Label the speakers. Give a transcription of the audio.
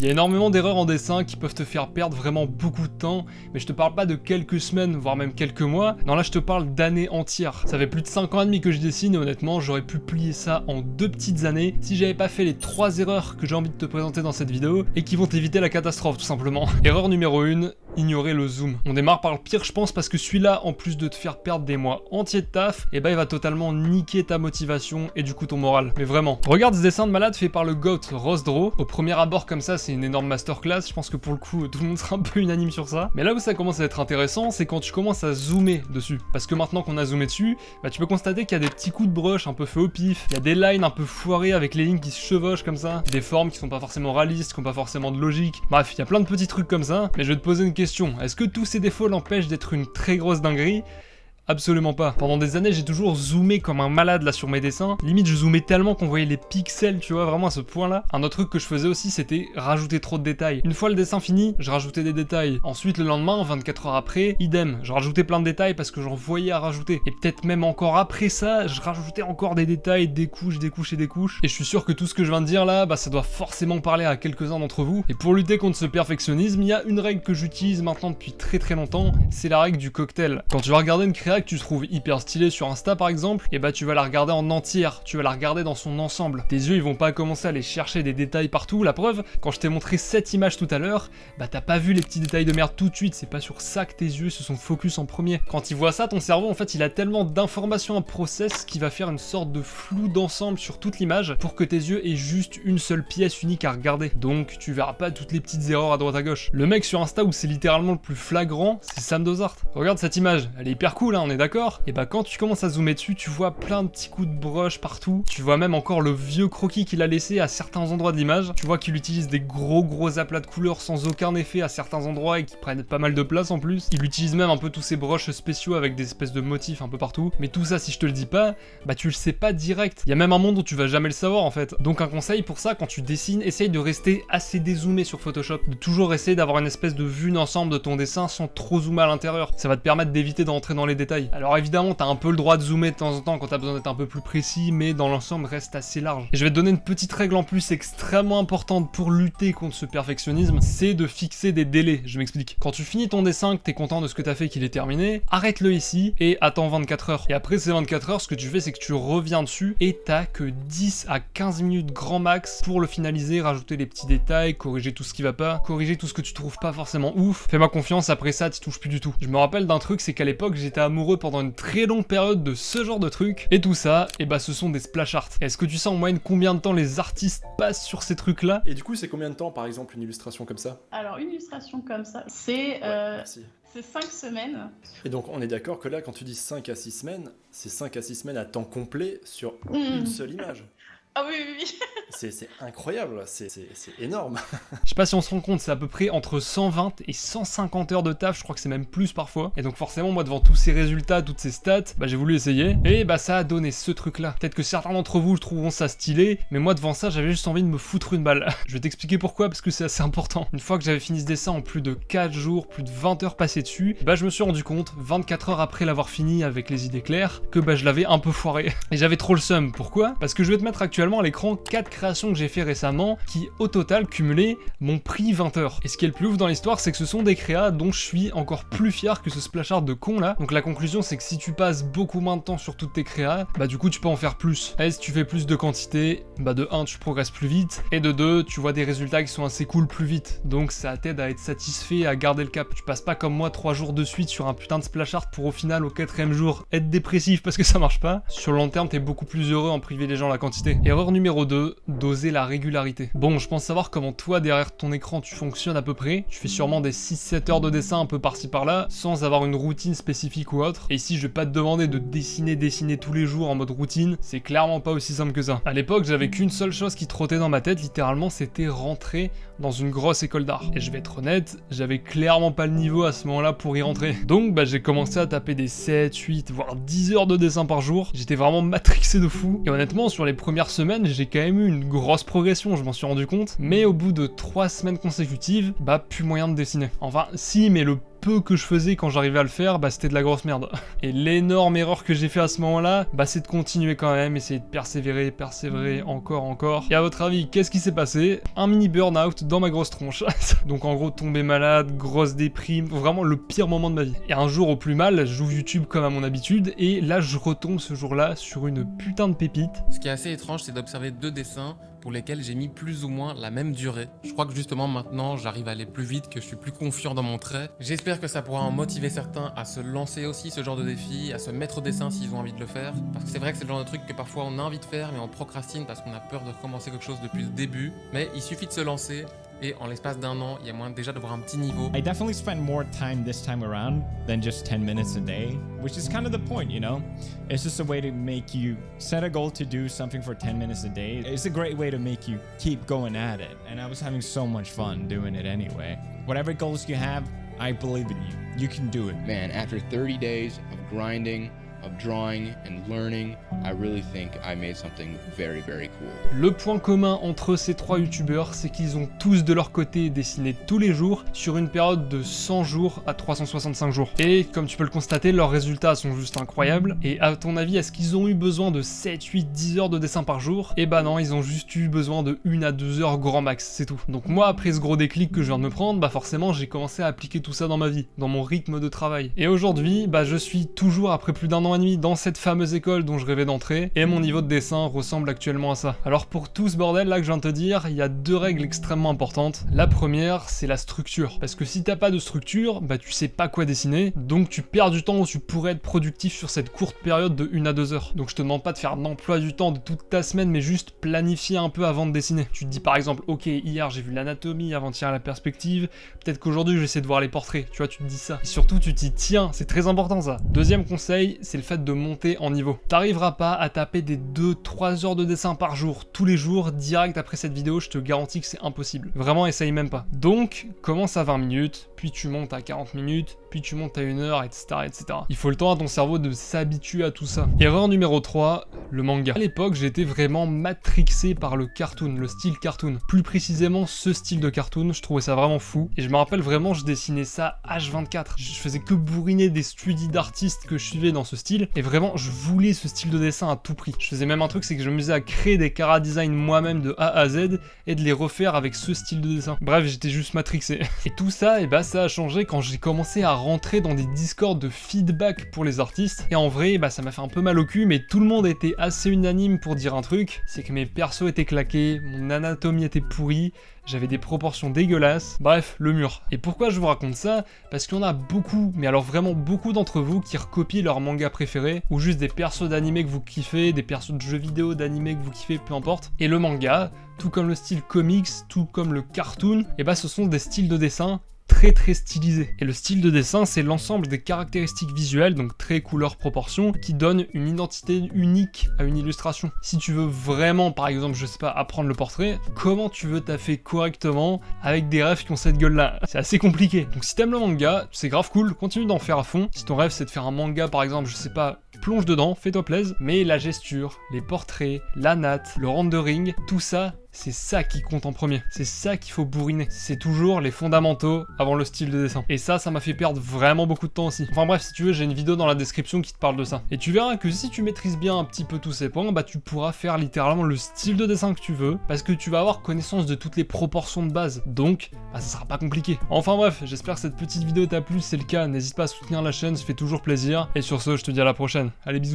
Speaker 1: Il y a énormément d'erreurs en dessin qui peuvent te faire perdre vraiment beaucoup de temps, mais je te parle pas de quelques semaines, voire même quelques mois, non là je te parle d'années entières. Ça fait plus de 5 ans et demi que je dessine et honnêtement j'aurais pu plier ça en 2 petites années si j'avais pas fait les 3 erreurs que j'ai envie de te présenter dans cette vidéo et qui vont t'éviter la catastrophe tout simplement. Erreur numéro 1, ignorer le zoom. On démarre par le pire je pense parce que celui-là en plus de te faire perdre des mois entiers de taf, et bah il va totalement niquer ta motivation et du coup ton moral. Mais vraiment. Regarde ce dessin de malade fait par le GOAT Rosdraw. Au premier abord comme ça c'est une énorme masterclass, je pense que pour le coup tout le monde sera un peu unanime sur ça. Mais là où ça commence à être intéressant c'est quand tu commences à zoomer dessus. Parce que maintenant qu'on a zoomé dessus, bah tu peux constater qu'il y a des petits coups de brush un peu faits au pif, il y a des lines un peu foirées avec les lignes qui se chevauchent comme ça, des formes qui sont pas forcément réalistes, qui ont pas forcément de logique. Bref, il y a plein de petits trucs comme ça, mais je vais te poser une question. Est-ce que tous ces défauts l'empêchent d'être une très grosse dinguerie ? Absolument pas. Pendant des années, j'ai toujours zoomé comme un malade là sur mes dessins. Limite, je zoomais tellement qu'on voyait les pixels, tu vois, vraiment à ce point-là. Un autre truc que je faisais aussi, c'était rajouter trop de détails. Une fois le dessin fini, je rajoutais des détails. Ensuite, le lendemain, 24 heures après, idem. Je rajoutais plein de détails parce que j'en voyais à rajouter. Et peut-être même encore après ça, je rajoutais encore des détails, des couches, des couches et des couches. Et je suis sûr que tout ce que je viens de dire là, bah ça doit forcément parler à quelques-uns d'entre vous. Et pour lutter contre ce perfectionnisme, il y a une règle que j'utilise maintenant depuis très longtemps, c'est la règle du cocktail. Quand tu vas regarder une créa que tu trouves hyper stylée sur Insta par exemple, et bah tu vas la regarder en entière, tu vas la regarder dans son ensemble. Tes yeux ils vont pas commencer à aller chercher des détails partout, la preuve, quand je t'ai montré cette image tout à l'heure, bah t'as pas vu les petits détails de merde tout de suite, c'est pas sur ça que tes yeux se sont focus en premier. Quand il voit ça, ton cerveau en fait il a tellement d'informations à process qu'il va faire une sorte de flou d'ensemble sur toute l'image pour que tes yeux aient juste une seule pièce unique à regarder. Donc tu verras pas toutes les petites erreurs à droite à gauche. Le mec sur Insta où c'est littéralement le plus flagrant, c'est Sam Dozart. Regarde cette image, elle est hyper cool hein, on est d'accord. Et bah quand tu commences à zoomer dessus, tu vois plein de petits coups de brush partout. Tu vois même encore le vieux croquis qu'il a laissé à certains endroits de l'image. Tu vois qu'il utilise des gros aplats de couleurs sans aucun effet à certains endroits et qui prennent pas mal de place en plus. Il utilise même un peu tous ces brushes spéciaux avec des espèces de motifs un peu partout. Mais tout ça, si je te le dis pas, bah tu le sais pas direct. Il y a même un monde où tu vas jamais le savoir en fait. Donc un conseil pour ça, quand tu dessines, essaye de rester assez dézoomé sur Photoshop. De toujours essayer d'avoir une espèce de vue d'ensemble de ton dessin sans trop zoomer à l'intérieur. Ça va te permettre d'éviter d'entrer dans les détails. Alors évidemment, t'as un peu le droit de zoomer de temps en temps quand t'as besoin d'être un peu plus précis, mais dans l'ensemble reste assez large. Et je vais te donner une petite règle en plus extrêmement importante pour lutter contre ce perfectionnisme, c'est de fixer des délais. Je m'explique. Quand tu finis ton dessin, que t'es content de ce que t'as fait, qu'il est terminé, arrête-le ici et attends 24 heures. Et après ces 24 heures, ce que tu fais, c'est que tu reviens dessus et t'as que 10 à 15 minutes grand max pour le finaliser, rajouter les petits détails, corriger tout ce qui va pas, corriger tout ce que tu trouves pas forcément ouf. Fais-moi confiance, après ça, t'y touches plus du tout. Je me rappelle d'un truc, c'est qu'à l'époque, j'étais amoureux pendant une très longue période de ce genre de truc, et tout ça, et bah ce sont des splash art. Est-ce que tu sais en moyenne combien de temps les artistes passent sur ces trucs là?
Speaker 2: Et du coup c'est combien de temps par exemple une illustration comme ça?
Speaker 3: Alors une illustration comme ça, c'est
Speaker 2: Merci.
Speaker 3: 5 semaines.
Speaker 2: Et donc on est d'accord que là quand tu dis 5 à 6 semaines, c'est 5 à 6 semaines à temps complet sur une seule image.
Speaker 3: Ah oui.
Speaker 2: C'est incroyable, c'est énorme.
Speaker 1: Je sais pas si on se rend compte, c'est à peu près entre 120 et 150 heures de taf, je crois que c'est même plus parfois. Et donc forcément, moi devant tous ces résultats, toutes ces stats, bah j'ai voulu essayer. Et bah ça a donné ce truc là. Peut-être que certains d'entre vous trouveront ça stylé, mais moi devant ça, j'avais juste envie de me foutre une balle. Je vais t'expliquer pourquoi, parce que c'est assez important. Une fois que j'avais fini ce dessin en plus de 4 jours, plus de 20 heures passées dessus, bah je me suis rendu compte, 24 heures après l'avoir fini avec les idées claires, que bah je l'avais un peu foiré. Et j'avais trop le seum. Pourquoi? Parce que je vais te mettre actuellement à l'écran 4 créations que j'ai fait récemment qui au total cumulé m'ont pris 20 heures. Et ce qui est le plus ouf dans l'histoire, c'est que ce sont des créas dont je suis encore plus fier que ce splash art de con là. Donc la conclusion, c'est que si tu passes beaucoup moins de temps sur toutes tes créas, bah du coup tu peux en faire plus. Et si tu fais plus de quantité, bah de 1 tu progresses plus vite, et de 2 tu vois des résultats qui sont assez cool plus vite. Donc ça t'aide à être satisfait, à garder le cap. Tu passes pas comme moi 3 jours de suite sur un putain de splash art pour au final au 4ème jour être dépressif parce que ça marche pas. Sur le long terme, t'es beaucoup plus heureux en privilégiant la quantité. Erreur numéro 2, doser la régularité. Bon, je pense savoir comment toi derrière ton écran tu fonctionnes à peu près. Tu fais sûrement des 6-7 heures de dessin un peu par-ci par-là, sans avoir une routine spécifique ou autre. Et si je vais pas te demander de dessiner tous les jours en mode routine, c'est clairement pas aussi simple que ça. À l'époque, j'avais qu'une seule chose qui trottait dans ma tête, littéralement, c'était rentrer dans une grosse école d'art. Et je vais être honnête, j'avais clairement pas le niveau à ce moment-là pour y rentrer. Donc bah j'ai commencé à taper des 7, 8, voire 10 heures de dessin par jour. J'étais vraiment matrixé de fou. Et honnêtement, sur les premières semaines, j'ai quand même eu une grosse progression, je m'en suis rendu compte. Mais au bout de 3 semaines consécutives, bah plus moyen de dessiner. Enfin si, mais le peu que je faisais quand j'arrivais à le faire, bah c'était de la grosse merde. Et l'énorme erreur que j'ai fait à ce moment-là, bah c'est de continuer quand même, essayer de persévérer encore. Et à votre avis, qu'est-ce qui s'est passé? Un mini burn-out dans ma grosse tronche. Donc en gros, tomber malade, grosse déprime, vraiment le pire moment de ma vie. Et un jour au plus mal, j'ouvre YouTube comme à mon habitude, et là je retombe ce jour-là sur une putain de pépite.
Speaker 4: Ce qui est assez étrange, c'est d'observer 2 dessins pour lesquels j'ai mis plus ou moins la même durée. Je crois que justement maintenant j'arrive à aller plus vite, que je suis plus confiant dans mon trait. J'espère que ça pourra en motiver certains à se lancer aussi ce genre de défi, à se mettre au dessin s'ils ont envie de le faire. Parce que c'est vrai que c'est le genre de truc que parfois on a envie de faire mais on procrastine parce qu'on a peur de recommencer quelque chose depuis le début. Mais il suffit de se lancer. Et en l'espace d'un an, il y a moyen déjà de voir un petit niveau.
Speaker 5: I definitely spent more time this time around than just 10 minutes a day, which is kind of the point, you know? It's just a way to make you set a goal to do something for 10 minutes a day. It's a great way to make you keep going at it. And I was having so much fun doing it anyway. Whatever goals you have, I believe in you. You can do it.
Speaker 6: Man, after 30 days of grinding, of drawing and learning, I really think I made something very, very cool.
Speaker 1: Le point commun entre ces 3 youtubeurs, c'est qu'ils ont tous de leur côté dessiné tous les jours sur une période de 100 jours à 365 jours. Et comme tu peux le constater, leurs résultats sont juste incroyables. Et à ton avis, est-ce qu'ils ont eu besoin de 7, 8, 10 heures de dessin par jour? Eh bah non, ils ont juste eu besoin de 1 à 2 heures grand max, c'est tout. Donc moi, après ce gros déclic que je viens de me prendre, bah forcément j'ai commencé à appliquer tout ça dans ma vie, dans mon rythme de travail. Et aujourd'hui, bah je suis toujours, après plus d'1 an et demi, dans cette fameuse école dont je rêvais d'entrer, et mon niveau de dessin ressemble actuellement à ça. Alors pour tout ce bordel là que je viens de te dire, il y a 2 règles extrêmement importantes. La première, c'est la structure. Parce que si t'as pas de structure, bah tu sais pas quoi dessiner, donc tu perds du temps où tu pourrais être productif sur cette courte période de 1 à 2 heures. Donc je te demande pas de faire un emploi du temps de toute ta semaine, mais juste planifier un peu avant de dessiner. Tu te dis par exemple, ok, hier j'ai vu l'anatomie, avant-hier la perspective, peut-être qu'aujourd'hui je vais essayer de voir les portraits, tu vois, tu te dis ça. Et surtout tu t'y tiens, c'est très important ça. Deuxième conseil, c'est le fait de monter en niveau. T'arriveras pas à taper des 2-3 heures de dessin par jour, tous les jours, direct après cette vidéo, je te garantis que c'est impossible. Vraiment, essaye même pas. Donc, commence à 20 minutes, puis tu montes à 40 minutes, puis tu montes à 1 heure, etc., etc. Il faut le temps à ton cerveau de s'habituer à tout ça. Erreur numéro 3, le manga. À l'époque, j'étais vraiment matrixé par le cartoon, le style cartoon. Plus précisément, ce style de cartoon, je trouvais ça vraiment fou. Et je me rappelle vraiment, je dessinais ça H24. Je faisais que bourriner des studios d'artistes que je suivais dans ce style. Et vraiment, je voulais ce style de dessin à tout prix. Je faisais même un truc, c'est que je m'amusais à créer des chara-design moi-même de A à Z et de les refaire avec ce style de dessin. Bref, j'étais juste matrixé. Et tout ça, et bah ça a changé quand j'ai commencé à rentrer dans des discords de feedback pour les artistes. Et en vrai, bah ça m'a fait un peu mal au cul, mais tout le monde était assez unanime pour dire un truc, c'est que mes persos étaient claqués, mon anatomie était pourrie, j'avais des proportions dégueulasses, bref, le mur. Et pourquoi je vous raconte ça? Parce qu'il y en a beaucoup, mais alors vraiment beaucoup d'entre vous qui recopient leur manga préféré, ou juste des persos d'animé que vous kiffez, des persos de jeux vidéo d'animé que vous kiffez, peu importe. Et le manga, tout comme le style comics, tout comme le cartoon, et bah ce sont des styles de dessin très stylisé. Et le style de dessin, c'est l'ensemble des caractéristiques visuelles, donc traits, couleurs, proportions, qui donnent une identité unique à une illustration. Si tu veux vraiment, par exemple, je sais pas, apprendre le portrait, comment tu veux taffer correctement avec des rêves qui ont cette gueule-là? C'est assez compliqué. Donc si t'aimes le manga, c'est grave cool, continue d'en faire à fond. Si ton rêve c'est de faire un manga, par exemple, je sais pas, plonge dedans, fais-toi plaisir, mais la gesture, les portraits, la natte, le rendering, tout ça, c'est ça qui compte en premier. C'est ça qu'il faut bourriner. C'est toujours les fondamentaux avant le style de dessin. Et ça m'a fait perdre vraiment beaucoup de temps aussi. Enfin bref, si tu veux, j'ai une vidéo dans la description qui te parle de ça. Et tu verras que si tu maîtrises bien un petit peu tous ces points, bah tu pourras faire littéralement le style de dessin que tu veux, parce que tu vas avoir connaissance de toutes les proportions de base. Donc, bah ça sera pas compliqué. Enfin bref, j'espère que cette petite vidéo t'a plu. Si c'est le cas, n'hésite pas à soutenir la chaîne, ça fait toujours plaisir. Et sur ce, je te dis à la prochaine. Allez, bisous.